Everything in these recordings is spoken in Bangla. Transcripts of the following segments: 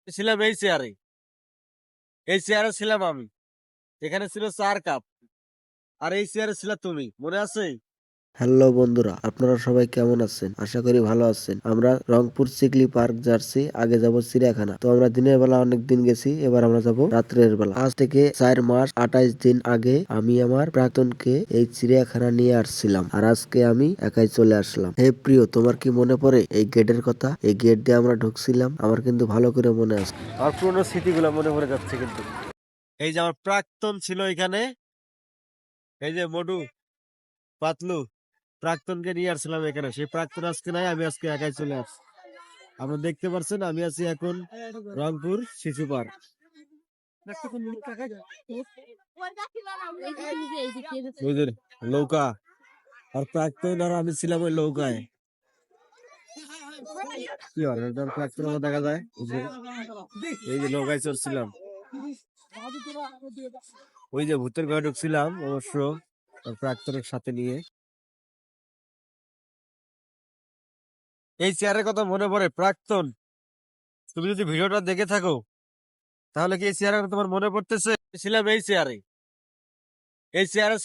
ছিলাম এই চেয়ারে ছিলাম আমি। এখানে ছিল ৪ কাপ। আর এই চেয়ারে ছিলা তুমি। মনে আছে? হ্যালো বন্ধুরা, আপনারা সবাই কেমন আছেন? আশা করি ভালো আছেন। আমরা রংপুর চিকলি পার্ক যাচ্ছি, আগে যাব চিড়িয়াখানা। তো আমরা দিনের বেলা অনেক দিন গেছি, এবার আমরা যাব রাত্রের বেলা। আজ থেকে ৪ মাস ২৮ দিন আগে আমি আমার প্রাক্তনকে এই চিড়িয়াখানা নিয়ে আসছিলাম, আর আজকে আমি একাই চলে আসলাম। হে প্রিয়, তোমার কি মনে পড়ে এই গেটের কথা? এই গেট দিয়ে আমরা ঢুকছিলাম, আমার কিন্তু ভালো করে মনে আছে। আমার পুরোনো স্মৃতিগুলো মনে পড়ে যাচ্ছে কিন্তু। এই যে আমার প্রাক্তন ছিল এখানে। এই যে মডু, পাতলু, প্রাক্তনকে নিয়ে আসছিলাম এখানে। সেই প্রাক্তন আজকে নাই, আমি আজকে একাই চলে আসছি। আপনারা দেখতে পাচ্ছেন আমি আছি এখন রংপুর শিশু পার্ক। ওই যে নৌকা, আর প্রাক্তন আর আমি ছিলাম ওই নৌকায়। কি আর প্রাক্তন দেখা যায়, এই যে নৌকায় চড়ছিলাম। ওই যে ভূতের ঘরে ঢুকছিলাম অবশ্য প্রাক্তনের সাথে নিয়ে। এই চেয়ারের কথা মনে পড়ে প্রাক্তন? তুমি যদি ভিডিওটা দেখে থাকো তাহলে কি এই চেয়ারের কথা তোমার মনে পড়তেছে? ছিলাম এই চেয়ারে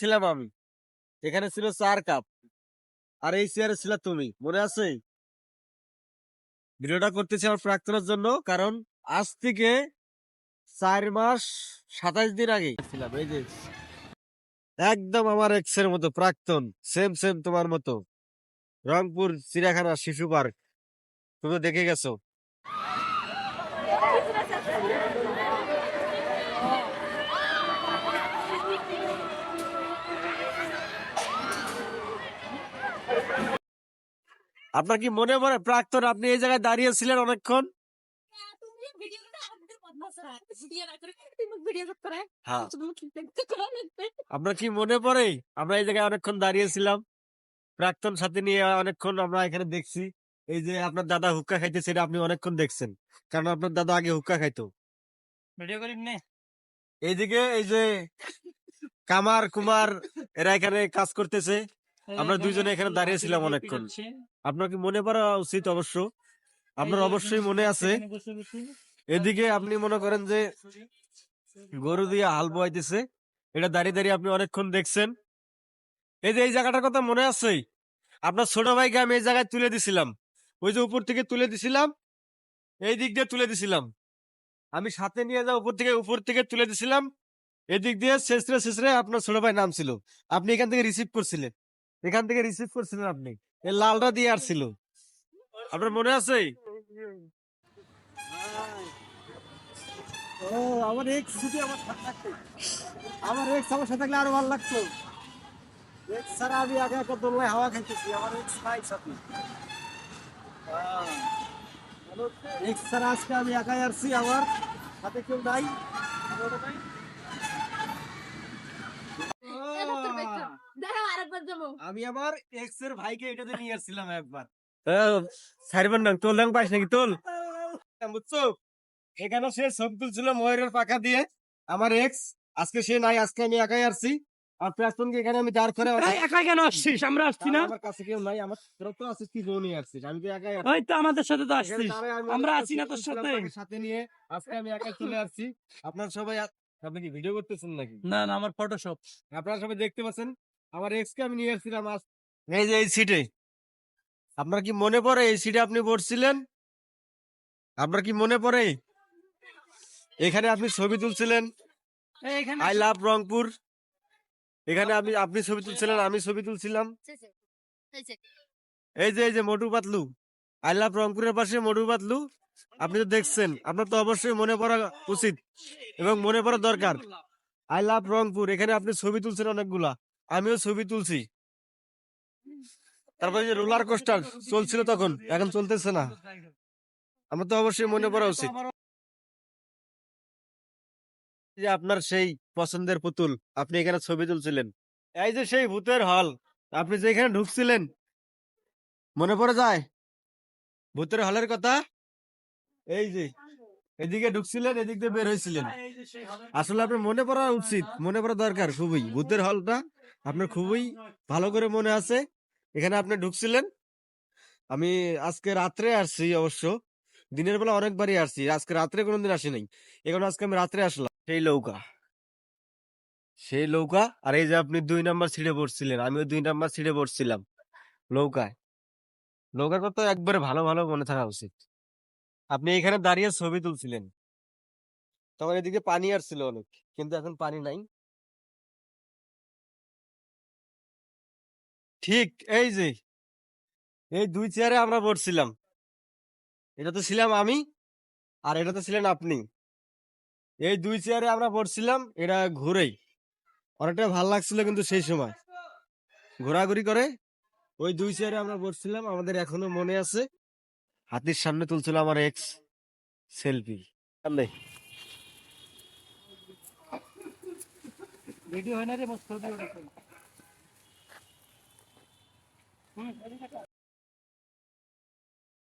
ছিলাম আমি। এখানে ছিল ৪ কাপ। আর এই চেয়ারে ছিল তুমি। মনে আছে? ভিডিওটা করতেছি আমার প্রাক্তনের জন্য, কারণ আজ থেকে ৪ মাস ২৭ দিন আগে ছিলাম। এই যে একদম আমার এক্স এর মতো প্রাক্তন, সেম সেম তোমার মতো। রংপুর চিড়িয়াখানা শিশু পার্ক তুমি দেখে গেছো। আপনার কি মনে পড়ে প্রাক্তন আপনি এই জায়গায় দাঁড়িয়েছিলেন অনেকক্ষণ? হ্যাঁ, আপনার কি মনে পড়ে আমরা এই জায়গায় অনেকক্ষণ দাঁড়িয়েছিলাম প্রাক্তন সাথে নিয়ে? অনেকক্ষণ আমরা এখানে দেখছি। এই যে আপনার দাদা হুক্কা খাইতেছে, এটা আপনি অনেকক্ষণ দেখছেন, কারণ আপনার দাদা আগে হুক্কা খাইতো। ভিডিও করি না। এইদিকে এই যে কামার কুমার এরা এখানে কাজ করতেছে, আমরা দুইজনে এখানে দাঁড়িয়েছিলাম অনেকক্ষণ। আপনার কি মনে পড়া উচিত অবশ্য, আপনার অবশ্যই মনে আছে। এদিকে আপনি মনে করেন যে গরু দিয়ে হাল বোয়াইতেছে, এটা দাঁড়িয়ে দাঁড়িয়ে আপনি অনেকক্ষণ দেখছেন। এই যে এই জায়গাটার কথা মনে আছে? আপনার ছোট ভাইকে আমি এই জায়গায় তুলে দিছিলাম, ওই যে উপর থেকে তুলে দিছিলাম, এই দিক দিয়ে তুলে দিছিলাম। আমি সাথে নিয়ে যা উপর থেকে তুলে দিছিলাম, এদিক দিয়ে শেষরে শেষরে আপনার ছোট ভাই নাম ছিল। আপনি এখান থেকে রিসিভ করছিলেন, এখান থেকে রিসিভ করছিলেন আপনি। এই লালটা দিয়ে আসছিল, আপনার মনে আছে? ও, আমার এক্স যদি আমার সাথে থাকতো, আমার এক্স আমার সাথে থাকলে আরো ভালো লাগতো। এক্স ছাড়া আমি একা একা দোলনায় হাওয়া খাইতেছি, আমার এক্স নাই সাথে। এক্স ছাড়া আজকে আমি একাই আসছি, আমার সাথে কেউ নাই। আমি আমার এক্স এর ভাইকে এটাতে নিয়ে আসছিলাম একবার। সাইরবান নাম তোল পাইস নাকি তোল, বুঝছো? এখানে সে ছবি তুলছিল ময়ূরের পাখা দিয়ে, আমার এক্স। আজকে সে নাই, আজকে আমি একাই আসছি। আর প্রাক্তনকে এখানে আমি দাঁড় করে। একা কেন আসছিস? আমরা আসছি না। আমার কাছে কেউ নাই, আমার তোরা তো আসিস, কি নিয়ে আসছিস? আমি তো একাই আসছি। ওই তো আমাদের সাথে তো এখানে আসছিস, দাঁড়ায় আমি আমরা অনেকটা আছি না ছবি তোর তুলছিলাম সাথে? তাকে সাথে নিয়ে। আজকে আমি একাই চলে আসছি। আপনার সবাই আপনি কি ভিডিও করতেছেন নাকি? না না, আমার ফটোশপ। আপনারা সবাই দেখতে পাচ্ছেন আমার এক্স কে আমি নিয়ে আসছিলাম আজ। এই যে এই সিটে, আপনার কি মনে পড়ে এই সিটে আপনি বসছিলেন? আপনার কি মনে পড়ে এখানে আপনি ছবি তুলছিলেন? আই লাভ রংপুর, এখানে আপনি ছবি তুলছিলেন, আমি ছবি তুলছিলাম। এই যে মোটু পাতলু, আই লাভ রংপুরের পাশে মোটু পাতলু, আপনি তো দেখছেন, আপনার তো অবশ্যই মনে পড়া উচিত এবং মনে পড়া দরকার। আই লাভ রংপুর, এখানে আপনি ছবি তুলছেন অনেকগুলা, আমিও ছবি তুলছি। তারপরে যে রোলার কোস্টার চলছিল তখন, এখন চলতেছে না, আমার তো অবশ্যই মনে পড়া উচিত। যে আপনার সেই পছন্দের পুতুল, আপনি এখানে ছবি তুলছিলেন। এই যে সেই ভূতের হল, আপনি যে এখানে ঢুকছিলেন, মনে পড়ে যায় ভূতের হলের কথা? এই যে এদিকে ঢুকছিলেন, এদিক দিয়ে বের হয়েছিলেন। আসলে আপনার মনে পড়া উচিত, মনে পড়া দরকার খুবই। ভূতের হলটা আপনার খুবই ভালো করে মনে আছে। এখানে আপনি ঢুকছিলেন, আমি আজকে রাত্রে আসছি অবশ্য, দিনের বেলা অনেকবারই আসছি, আজকে রাত্রে কোনোদিন আসি নাই। এখন আজকে আমি রাত্রে আসলাম। সেই নৌকা, আর এই যে আপনি 2 নাম্বার সিটে বসছিলেন, আমিও 2 নাম্বার সিটে বসছিলাম নৌকায়। নৌকার কথা একবারে ভালো ভালো মনে থাকা উচিত। আপনি এখানে দাঁড়িয়ে ছবি তুলছিলেন, তখন এদিকে পানি আসছিল অনেক, কিন্তু এখন পানি নাই। ঠিক এই যে এই 2 চেয়ারে আমরা বসছিলাম, এটাতে ছিলাম আমি আর এটাতে ছিলেন আপনি। এই 2 চেয়ারে আমরা বসছিলাম, এটা ঘুরেই অনেকটা ভাল লাগছিল, কিন্তু সেই সময় ঘোরাঘুরি করে ওই 2 চেয়ারে আমরা বসছিলাম। আমাদের এখনো মনে আছে, হাতির সামনে তুলছিল আমার এক্স সেলফি সামনে। ভিডিও হয় না রে, মস্ত ভিডিও